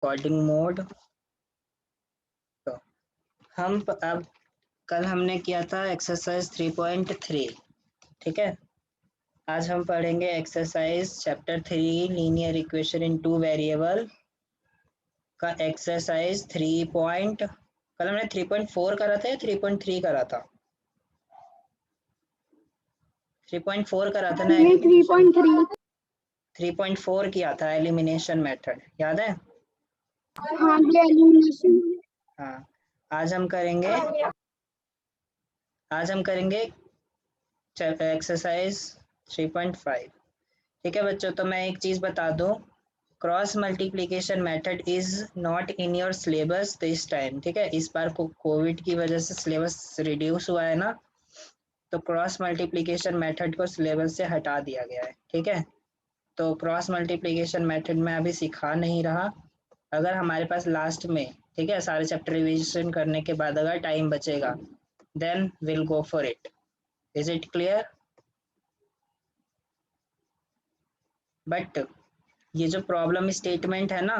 Coding mode. तो हम अब कल हमने किया था एक्सरसाइज 3.3, ठीक है। आज हम पढ़ेंगे exercise chapter 3 linear equation in two variable का एक्सरसाइज 3 पॉइंट, कल हमने 3.4 करा था या 3.3 करा था? 3.4 करा था ना, 3.3। 3.4 किया था एलिमिनेशन मेथड, याद है? हाँ, ये एलिमिनेशन। हाँ, आज हम करेंगे एक्सरसाइज 3.5, ठीक है बच्चों। तो मैं एक चीज बता दूं, cross multiplication method is not in your syllabus this time, ठीक है। इस बार कोविड की वजह से सिलेबस रिड्यूस हुआ है ना, तो क्रॉस मल्टीप्लिकेशन मेथड को सिलेबस से हटा दिया गया है, ठीक है। तो क्रॉस मल्टीप्लिकेशन मेथड में अभी सिखा नहीं रहा। अगर हमारे पास लास्ट में, ठीक है, सारे चैप्टर रिविजन करने के बाद अगर टाइम बचेगा, then will go for it. Is it clear? But ये जो प्रॉब्लम स्टेटमेंट है ना,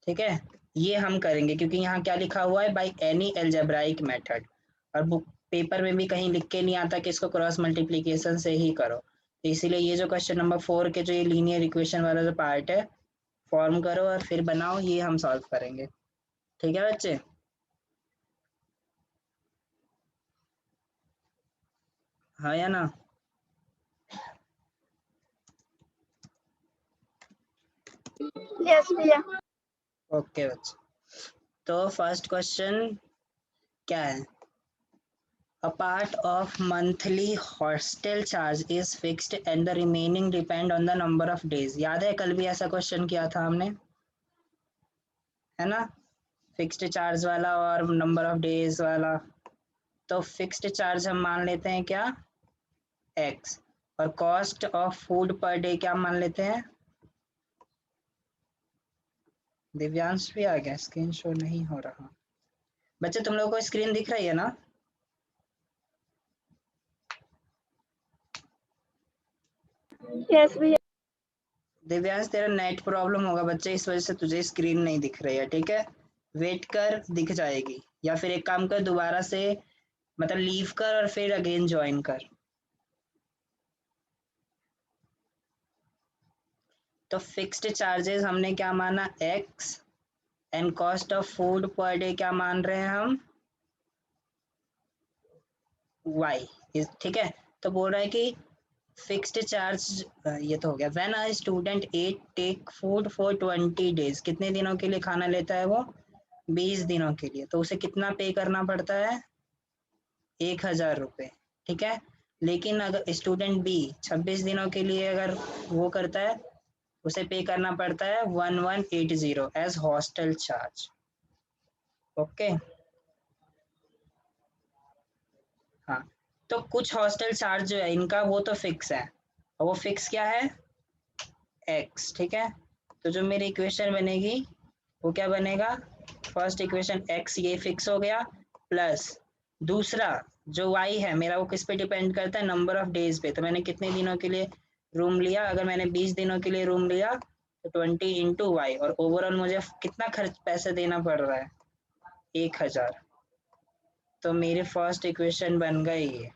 ठीक है, ये हम करेंगे क्योंकि यहाँ क्या लिखा हुआ है, बाई एनी एल्जेब्राइक मेथड, और बुक पेपर में भी कहीं लिख के नहीं आता कि इसको क्रॉस मल्टीप्लिकेशन से ही करो। तो इसीलिए ये जो क्वेश्चन नंबर 4 के जो ये लीनियर इक्वेशन वाला जो पार्ट है, फॉर्म करो और फिर बनाओ, ये हम सॉल्व करेंगे, ठीक है बच्चे। हाँ या ना? यस भैया। ओके बच्चे, तो फर्स्ट क्वेश्चन क्या है? A part of monthly hostel charge is fixed and the remaining depend on the number of days। याद है कल भी ऐसा क्वेश्चन किया था हमने, है ना? फिक्स्ड चार्ज वाला और नंबर ऑफ डेज वाला। तो फिक्स्ड चार्ज हम मान लेते हैं क्या, x, और cost of food per day क्या मान लेते हैं? दिव्यांश भी आ गया, स्क्रीन शो नहीं हो रहा। बच्चे तुम लोगों को स्क्रीन दिख रही है ना? यस भैया। दिव्यांश तेरा नेट प्रॉब्लम होगा बच्चे, इस वजह से तुझे स्क्रीन नहीं दिख रही है, ठीक है। वेट कर, दिख जाएगी, या फिर एक काम कर, दोबारा से मतलब लीव कर और फिर अगेन ज्वाइन कर। तो फिक्स्ड चार्जेस हमने क्या माना, x, and cost of food per day क्या मान रहे हैं हम, y, ठीक है। तो बोल रहा है कि फिक्स्ड चार्ज, ये तो हो गया, when a student ate take food for 20 days, कितने दिनों के लिए खाना लेता है वो, 20 दिनों के लिए, तो उसे कितना पे करना पड़ता है, 1000 रुपये, ठीक है। लेकिन अगर स्टूडेंट बी 26 दिनों के लिए अगर वो करता है, उसे पे करना पड़ता है 1180 एज हॉस्टल चार्ज। ओके, हाँ। तो कुछ हॉस्टल चार्ज जो है इनका वो तो फिक्स है, और वो फिक्स क्या है, x, ठीक है। तो जो मेरी इक्वेशन बनेगी वो क्या बनेगा, फर्स्ट इक्वेशन x ये फिक्स हो गया, प्लस दूसरा जो y है मेरा वो किस पे डिपेंड करता है, नंबर ऑफ डेज पे। तो मैंने कितने दिनों के लिए रूम लिया, अगर मैंने 20 दिनों के लिए रूम लिया तो 20 इंटू वाई, और ओवरऑल मुझे कितना खर्च पैसे देना पड़ रहा है, 1000। तो मेरी फर्स्ट इक्वेशन बन गई ये,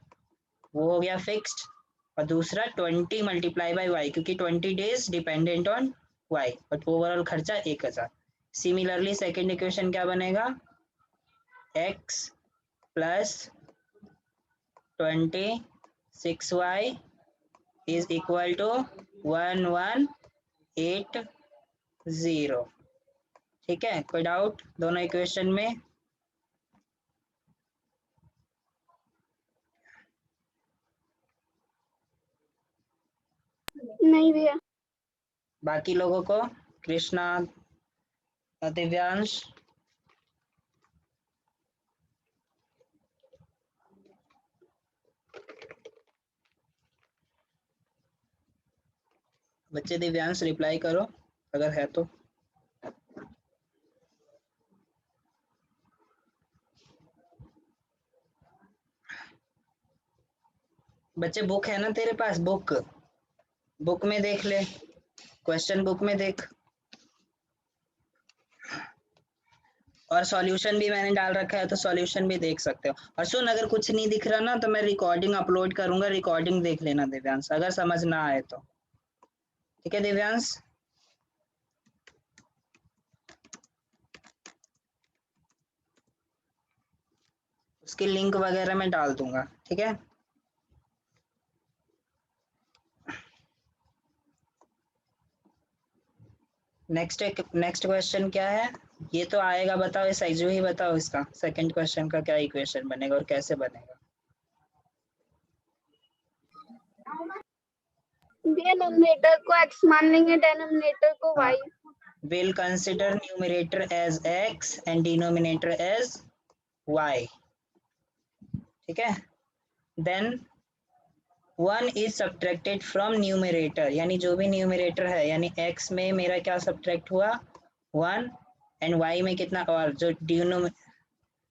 वो हो गया फिक्स्ड, और दूसरा 20 मल्टीप्लाई बाई वाई, क्योंकि 20 days dependent on y, but overall खर्चा 1000। सिमिलरली सेकेंड इक्वेशन क्या बनेगा, x plus 26y is equal to 1180, ठीक है। कोई डाउट दोनों इक्वेशन में? नहीं भैया। बाकी लोगों को, कृष्णा, दिव्यांश, बच्चे दिव्यांश रिप्लाई करो अगर है तो। बच्चे बुक है ना तेरे पास, बुक, बुक में देख ले, क्वेश्चन बुक में देख। और सॉल्यूशन भी मैंने डाल रखा है, तो सॉल्यूशन भी देख सकते हो। और सुन, अगर कुछ नहीं दिख रहा ना तो मैं रिकॉर्डिंग अपलोड करूंगा, रिकॉर्डिंग देख लेना दिव्यांश, अगर समझ ना आए तो। ठीक है दिव्यांश? उसकी लिंक वगैरह मैं डाल दूंगा, ठीक है? नेक्स्ट क्वेश्चन क्या है? ये तो आएगा, बताओ इस जो ही बताओ, इसका सेकंड क्वेश्चन का क्या इक्वेशन बनेगा और कैसे बनेगा? भैया न्यूमरेटर को x मान लेंगे, डिनोमिनेटर को y। We'll consider numerator as x and denominator as y. ठीक है? Then 1 is subtracted from numerator, यानी जो भी न्यूमरेटर है, यानी x में मेरा क्या सब्ट्रैक्ट हुआ? 1, एंड y में कितना? और जो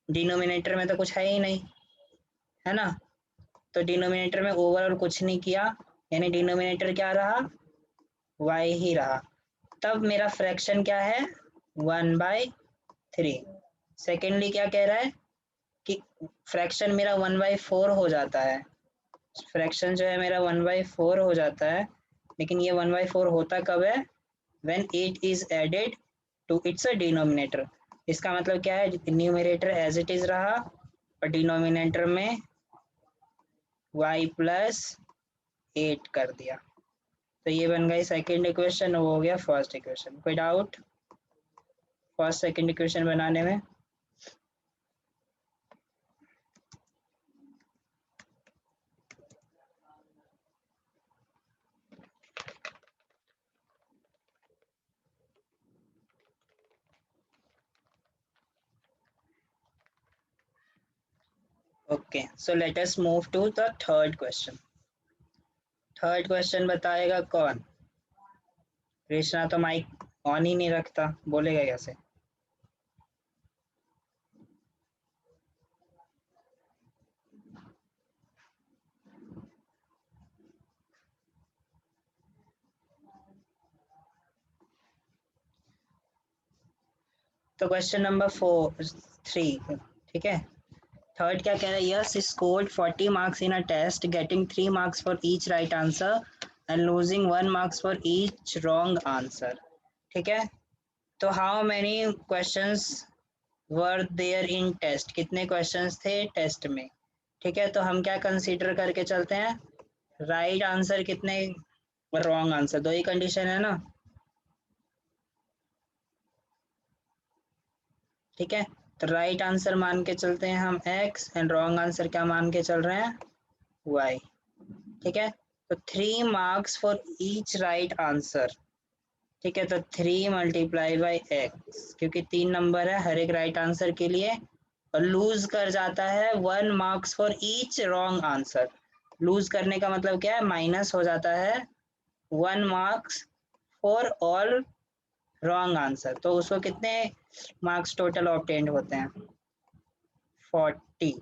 डिनोमिनेटर में तो कुछ है ही नहीं, है ना? तो डिनोमिनेटर में ओवरऑल कुछ नहीं किया, यानी डिनोमिनेटर क्या रहा? y ही रहा। तब मेरा फ्रैक्शन क्या है? 1/3। सेकेंडली क्या कह रहा है कि फ्रैक्शन मेरा 1/4 हो जाता है। फ्रैक्शन जो है मेरा 1/4 हो जाता है, लेकिन ये 1/4 होता कब है? When 8 is added to its a denominator. इसका मतलब क्या है? न्यूमरेटर एज इट इज रहा और डिनोमिनेटर में y प्लस 8 कर दिया। तो ये बन गई सेकेंड इक्वेशन, वो हो गया फर्स्ट इक्वेशन। कोई डाउट फर्स्ट सेकेंड इक्वेशन बनाने में? Okay, so let us move to the third question. Third question बताएगा कौन? कृष्णा तो माइक ऑन ही नहीं रखता, बोलेगा कैसे? तो क्वेश्चन नंबर 3, ठीक है? थर्ड क्या कह रहा है? Yash scored 40 marks in a test, getting 3 marks for each right answer and losing 1 marks for each wrong answer. ठीक है? तो how many questions were there in test? कितने क्वेश्चंस थे टेस्ट में? ठीक है, तो हम क्या कंसीडर करके चलते हैं? राइट आंसर कितने, रॉन्ग आंसर, दो ही कंडीशन है ना? ठीक है, तो राइट आंसर मान के चलते हैं हम x एंड रॉन्ग आंसर क्या मान के चल रहे हैं? y। ठीक है, तो 3 marks for each right answer. ठीक है, तो 3 मल्टीप्लाई बाई एक्स, क्योंकि 3 नंबर है हर एक राइट आंसर के लिए, और लूज कर जाता है 1 marks for each wrong answer. Lose करने का मतलब क्या है? माइनस हो जाता है 1 marks for all wrong answer. तो उसको कितने मार्क्स टोटल ऑब्टेन्ड होते हैं? 40।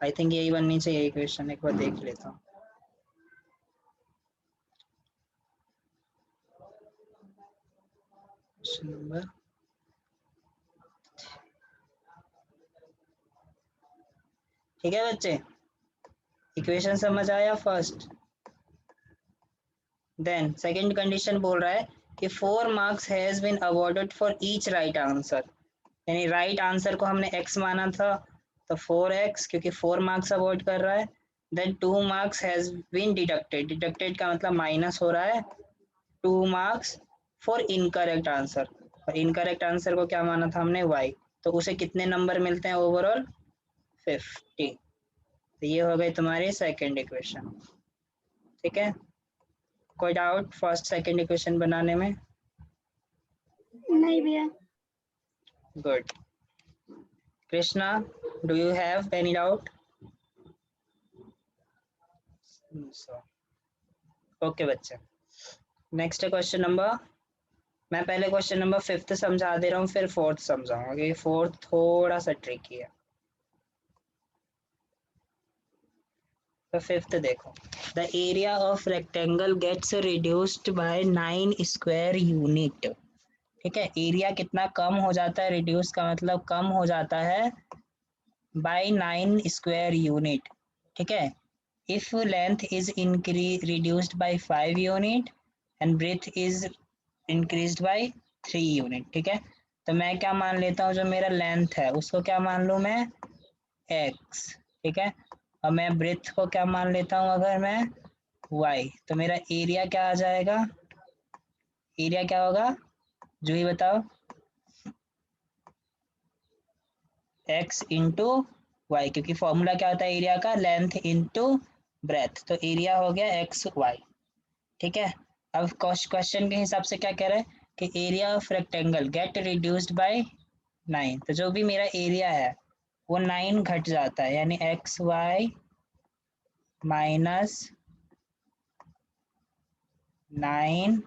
आई थिंक यही बननी चाहिए इक्वेशन, एक बार देख लेता हूँ। नंबर ठीक है बच्चे, इक्वेशन समझ आया फर्स्ट? देन सेकंड कंडीशन बोल रहा है कि 4 marks has been awarded for each right answer, यानी राइट आंसर को हमने x माना था तो 4x, क्योंकि 4 मार्क्स अवॉर्ड कर रहा है। Then 2 marks has been deducted, deducted का मतलब माइनस हो रहा है 2 मार्क्स फॉर इनकरेक्ट आंसर, और इनकरेक्ट आंसर को क्या माना था हमने? y। तो उसे कितने नंबर मिलते हैं ओवरऑल? 50। तो ये हो गई तुम्हारी सेकंड इक्वेशन। ठीक है, कोई डाउट फर्स्ट सेकंड इक्वेशन बनाने में? नहीं भैया। Good. Krishna, do you have any doubt? Okay बच्चे, नेक्स्ट क्वेश्चन नंबर, मैं पहले क्वेश्चन नंबर 5th समझा दे रहा हूँ, फिर 4th समझाऊंगा, क्योंकि 4th थोड़ा सा ट्रिकी है। तो 5th देखो, the area of rectangle gets reduced by 9 square unit. ठीक है। एरिया कितना कम हो जाता है, रिड्यूस का मतलब कम हो जाता है बाय 9 स्क्वायर यूनिट। ठीक है। If length is reduced by 5 unit and breadth is increased by 3 unit. ठीक है। तो मैं क्या मान लेता हूँ, जो मेरा लेंथ है उसको क्या मान लूँ मैं, x। ठीक है। और मैं ब्रेथ को क्या मान लेता हूँ अगर मैं, y। तो मेरा एरिया क्या आ जाएगा, एरिया क्या होगा, जो ही बताओ, x इंटू वाई, क्योंकि फॉर्मूला क्या होता है एरिया का, लेंथ इंटू ब्रेथ। तो एरिया हो गया एक्स वाई। ठीक है। अब क्वेश्चन के हिसाब से क्या कह रहा है कि area of rectangle gate reduced by 9। तो जो भी मेरा एरिया है वो 9 घट जाता है, यानी x y minus 9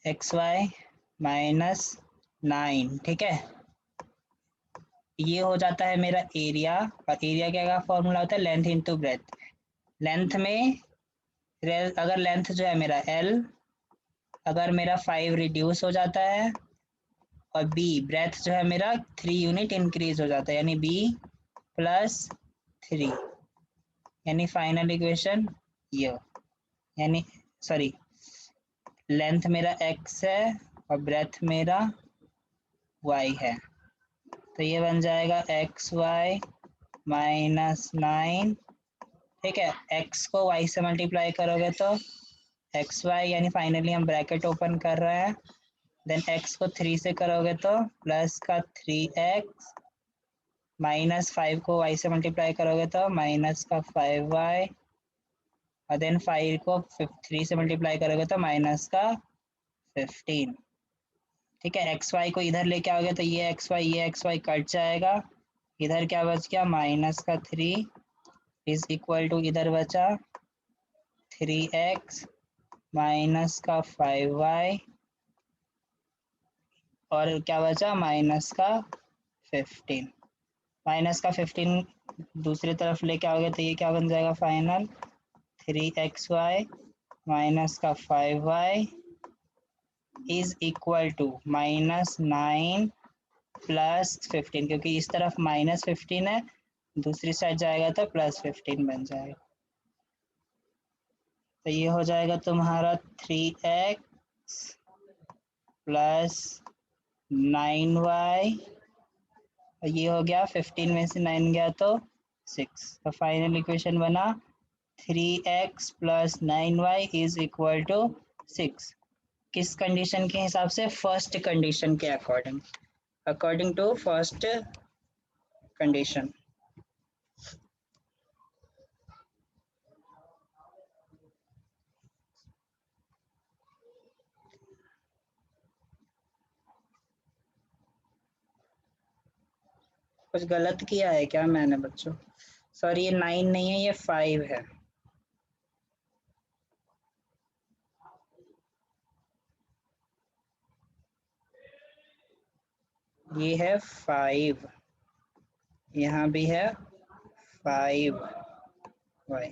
x y minus 9। ठीक है। ये हो जाता है मेरा एरिया। और एरिया क्या का फॉर्मूला होता है, लेंथ इंटू ब्रेथ। लेंथ में अगर लेंथ जो है मेरा एल, अगर मेरा 5 रिड्यूस हो जाता है, और बी ब्रेथ जो है मेरा 3 यूनिट इंक्रीज हो जाता है, यानी बी प्लस 3, यानी फाइनल इक्वेशन ये, यानी सॉरी, लेंथ मेरा एक्स है और ब्रेथ मेरा वाई है। तो ये बन जाएगा एक्स वाई माइनस 9। ठीक है। एक्स को वाई से मल्टीप्लाई करोगे तो एक्स वाई, यानी फाइनली हम ब्रैकेट ओपन कर रहे हैं, देन एक्स को 3 से करोगे तो प्लस का 3x, माइनस 5 को y से मल्टीप्लाई करोगे तो माइनस का 5y, और देन 5 को 3 से मल्टीप्लाई करोगे तो माइनस का 15। ठीक है। एक्स वाई को इधर लेके आओगे तो ये एक्स वाई कट जाएगा, इधर क्या बच गया, माइनस का 3 इज इक्वल टू इधर बचा 3x माइनस का 5y, और क्या बचा माइनस का 15। माइनस का 15 दूसरी तरफ लेके आओगे तो ये क्या बन जाएगा फाइनल, 3xy माइनस का 5y is equal to minus 9 plus 15, क्योंकि इस तरफ माइनस 15 है, दूसरी साइड जाएगा तो प्लस 15 बन जाएगा। तो ये हो जाएगा तुम्हारा 3x प्लस 9y, और ये हो गया 15 में से 9 गया तो 6। तो फाइनल इक्वेशन बना 3x plus 9y is equal to 6। किस कंडीशन के हिसाब से, फर्स्ट कंडीशन के according, according to first condition. कुछ गलत किया है क्या मैंने बच्चों, सॉरी ये 9 नहीं है, ये 5 है। ये है 5, यहाँ भी है 5y।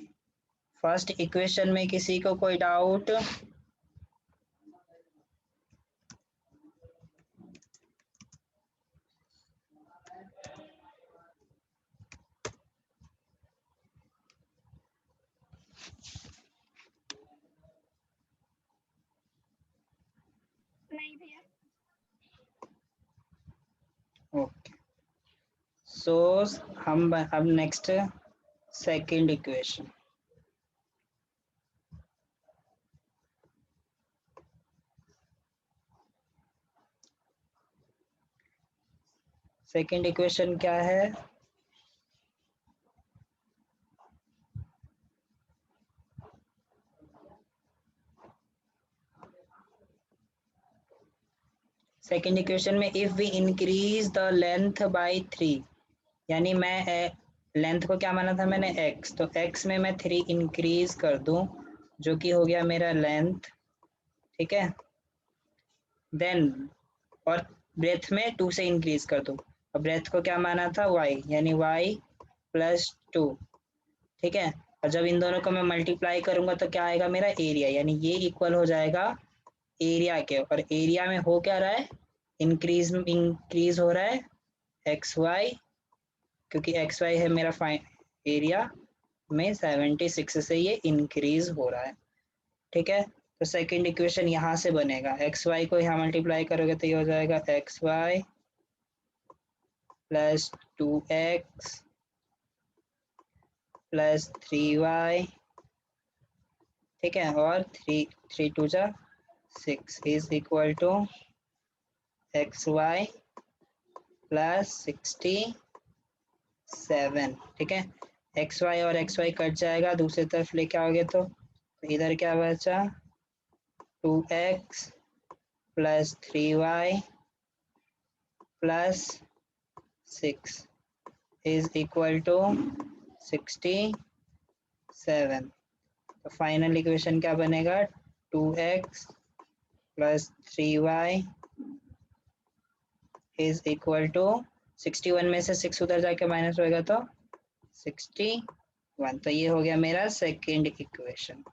फर्स्ट इक्वेशन में किसी को कोई डाउट, नहीं भैया। ओके। सो हम अब next second equation, second equation क्या है, सेकंड इक्वेशन में if we increase the length by 3, यानी मैं लेंथ को क्या माना था मैंने x, तो x में मैं 3 इंक्रीज कर दूं, जो कि हो गया मेरा लेंथ। ठीक है। देन और ब्रेथ में 2 से इंक्रीज कर दूं, और ब्रेथ को क्या माना था y, यानी y प्लस 2, ठीक है। और जब इन दोनों को मैं मल्टीप्लाई करूंगा तो क्या आएगा मेरा एरिया, यानी ये इक्वल हो जाएगा एरिया के, और एरिया में हो क्या रहा है, इंक्रीज हो रहा है एक्स वाई, क्योंकि एक्स वाई है मेरा एरिया में 76 से ये इंक्रीज हो रहा है, ठीक है। तो सेकंड इक्वेशन यहाँ से बनेगा, एक्स वाई को यहाँ मल्टीप्लाई करोगे तो ये हो जाएगा x y plus 2x plus 3y, ठीक है, और 3 2 जा 6 is equal to x y plus 67, ठीक है। एक्स वाई और एक्स वाई कट जाएगा, दूसरी तरफ लेके आओगे तो इधर क्या बचा 2x plus 3y plus 6 is equal to 67। तो फाइनल इक्वेशन क्या बनेगा 2x plus 3y is equal to 61 में से 6 उधर जाके माइनस होएगा तो 61। तो ये हो गया मेरा सेकंड इक्वेशन।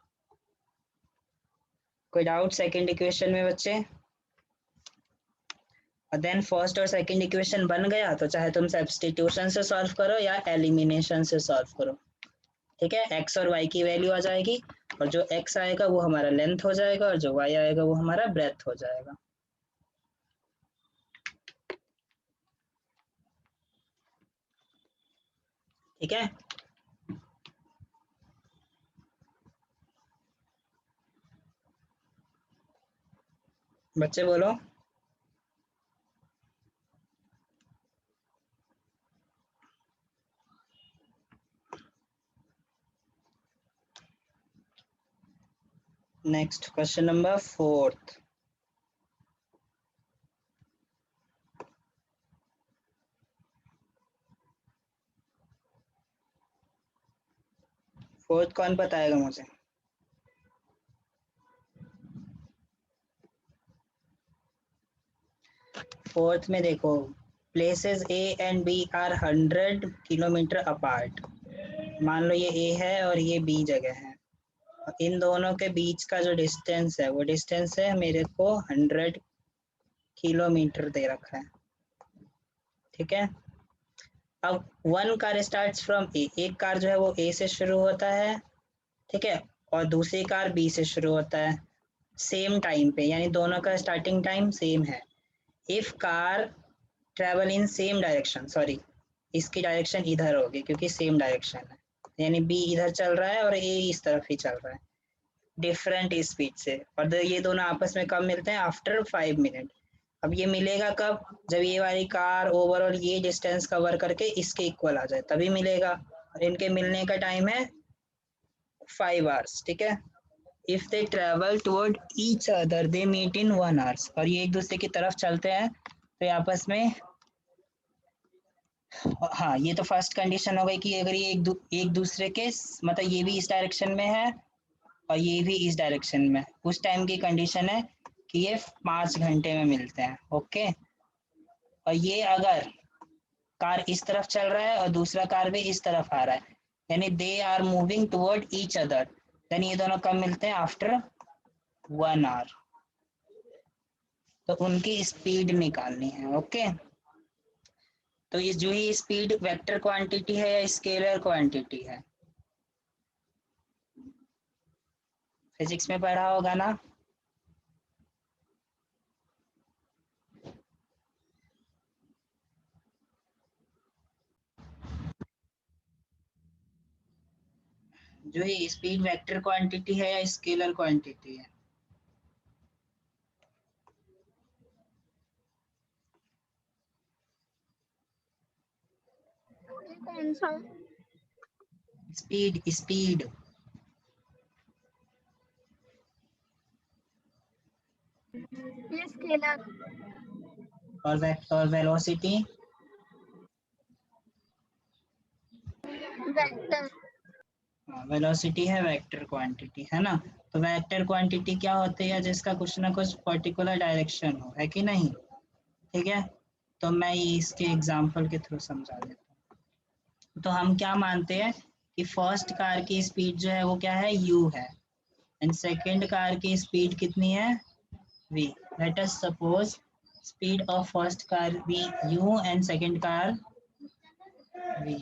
कोई डाउट सेकंड इक्वेशन में बच्चे? और देन फर्स्ट और सेकंड इक्वेशन बन गया तो चाहे तुम सब्स्टिट्यूशन से सॉल्व करो या एलिमिनेशन से सॉल्व करो, ठीक है। x और y की वैल्यू आ जाएगी, और जो x आएगा वो हमारा लेंथ हो जाएगा, और जो y आएगा वो हमारा ब्रेथ हो जाएगा। ठीक है, बच्चे बोलो। Next question number 4th। Fourth कौन बताएगा मुझे? फोर्थ में देखो, places A and B are 100 kilometre apart. मान लो ये ए है और ये बी जगह है, इन दोनों के बीच का जो डिस्टेंस है वो डिस्टेंस है मेरे को 100 किलोमीटर दे रखा है, ठीक है। अब वन कार स्टार्ट्स फ्रॉम ए, एक कार जो है वो ए से शुरू होता है, ठीक है, और दूसरी कार बी से शुरू होता है सेम टाइम पे, यानी दोनों का स्टार्टिंग टाइम सेम है। If car travel in same direction, sorry इसकी डायरेक्शन इधर होगी क्योंकि सेम डायरेक्शन है, यानी बी इधर चल रहा है और ए इस तरफ ही चल रहा है डिफरेंट स्पीड से, और ये दोनों आपस में कब मिलते हैं आफ्टर 5 मिनट। अब ये मिलेगा कब, जब ये वाली कार ओवरऑल ये डिस्टेंस कवर करके इसके इक्वल आ जाए तभी मिलेगा, और इनके मिलने का टाइम है 5 आवर्स, ठीक है। If they travel toward each other they meet in 1 hours, और ये एक दूसरे की तरफ चलते हैं तो आपस में, हाँ ये तो फर्स्ट कंडीशन हो गई कि अगर ये एक दूसरे के मतलब ये भी इस डायरेक्शन में है और ये भी इस डायरेक्शन में, उस टाइम की कंडीशन है कि ये 5 घंटे में मिलते हैं, ओके। और ये अगर कार इस तरफ चल रहा है और दूसरा कार भी इस तरफ आ रहा है, यानी they are moving toward each other, then ये दोनों कब मिलते हैं आफ्टर 1 आवर। तो उनकी स्पीड निकालनी है, ओके। तो ये जो ही स्पीड वेक्टर क्वांटिटी है या स्केलर क्वांटिटी है, फिजिक्स में पढ़ा होगा ना। जो ये स्पीड वेक्टर क्वांटिटी है या स्केलर क्वांटिटी है? कौन सा? स्पीड, स्पीड ये स्केलर। और वेलोसिटी वेक्टर। वेलोसिटी है वेक्टर क्वांटिटी, है ना। तो वेक्टर क्वांटिटी क्या होती है, जिसका कुछ ना कुछ पर्टिकुलर डायरेक्शन हो, है कि नहीं, ठीक है। तो मैं इसके एग्जांपल के थ्रू समझा देता हूँ। तो हम क्या मानते हैं कि फर्स्ट कार की स्पीड जो है वो क्या है, u है, एंड सेकेंड कार की स्पीड कितनी है, v. Let us suppose speed of first car v u and second car v.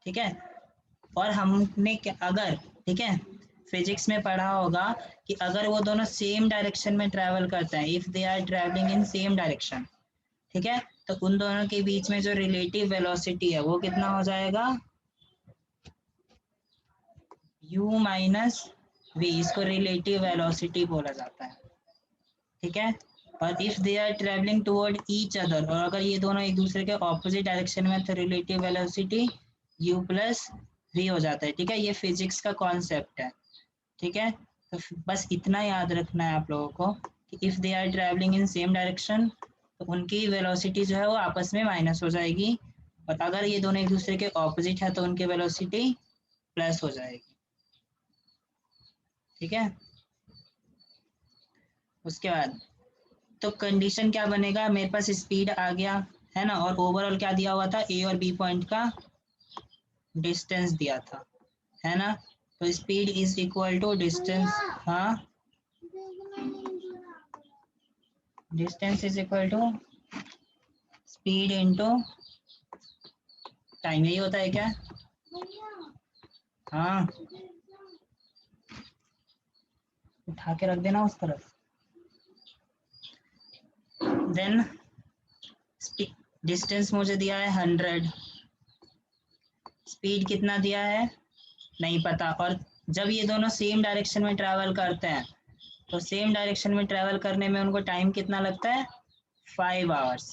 ठीक है, और हमने क्या, अगर, ठीक है, फिजिक्स में पढ़ा होगा कि अगर वो दोनों सेम डायरेक्शन में ट्रैवल करते हैं, if they are travelling in same direction, ठीक है, तो उन दोनों के बीच में जो रिलेटिव वेलोसिटी है वो कितना हो जाएगा, u माइनस v. इसको रिलेटिव वेलोसिटी बोला जाता है, ठीक है. और if they are travelling toward each other, और अगर ये दोनों एक दूसरे के ऑपोजिट डायरेक्शन में, तो relative velocity u plus v हो जाता है. ठीक है, ये फिजिक्स का कॉन्सेप्ट है. ठीक है, तो बस इतना याद रखना है आप लोगों को कि if they are travelling in same direction, तो उनकी वेलोसिटी जो है वो आपस में माइनस हो जाएगी, और अगर ये दोनों एक दूसरे के ऑपोजिट है तो उनकी वेलोसिटी प्लस हो जाएगी. ठीक है, उसके बाद तो कंडीशन क्या बनेगा, मेरे पास स्पीड आ गया है ना, और ओवरऑल क्या दिया हुआ था, ए और बी पॉइंट का डिस्टेंस दिया था, है ना. तो speed is equal to distance, हाँ, distance is equal to speed into time, यही होता है क्या, हाँ, उठा के रख देना उस तरफ. देन डिस्टेंस मुझे दिया है 100, स्पीड कितना दिया है नहीं पता, और जब ये दोनों सेम डायरेक्शन में ट्रैवल करते हैं तो सेम डायरेक्शन में ट्रैवल करने में उनको टाइम कितना लगता है, 5 आवर्स.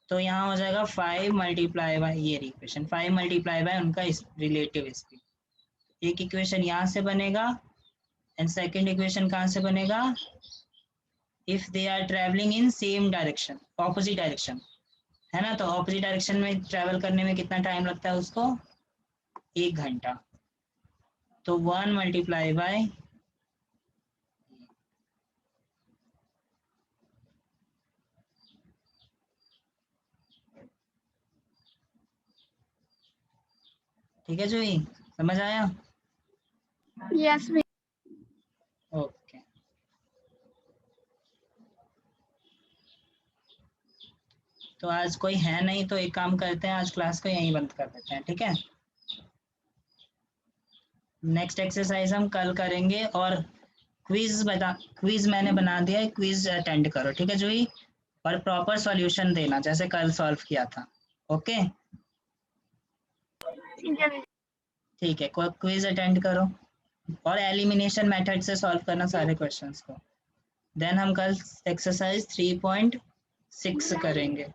तो यहाँ हो जाएगा 5 मल्टीप्लाई बाय, ये इक्वेशन 5 मल्टीप्लाई बाय उनका रिलेटिव स्पीड. एक इक्वेशन यहाँ से बनेगा, एंड सेकेंड इक्वेशन कहाँ से बनेगा, if they are travelling in same direction, opposite direction, है ना. तो ऑपोजिट डायरेक्शन में ट्रैवल करने में कितना टाइम लगता है उसको, 1 घंटा. तो 1 मल्टीप्लाई बाय, ठीक है जो ही समझ आया. Yes, we. ओके, तो आज कोई है नहीं, तो एक काम करते हैं, आज क्लास को यहीं बंद कर देते हैं. ठीक है, नेक्स्ट एक्सरसाइज हम कल करेंगे, और क्विज मैंने बना दिया है, क्विज अटेंड करो. ठीक है जो ही, और प्रॉपर सॉल्यूशन देना जैसे कल सॉल्व किया था. ओके, ठीक है, कोई क्विज अटेंड करो और एलिमिनेशन मेथड से सॉल्व करना सारे क्वेश्चंस को. देन हम कल एक्सरसाइज 3.6 करेंगे.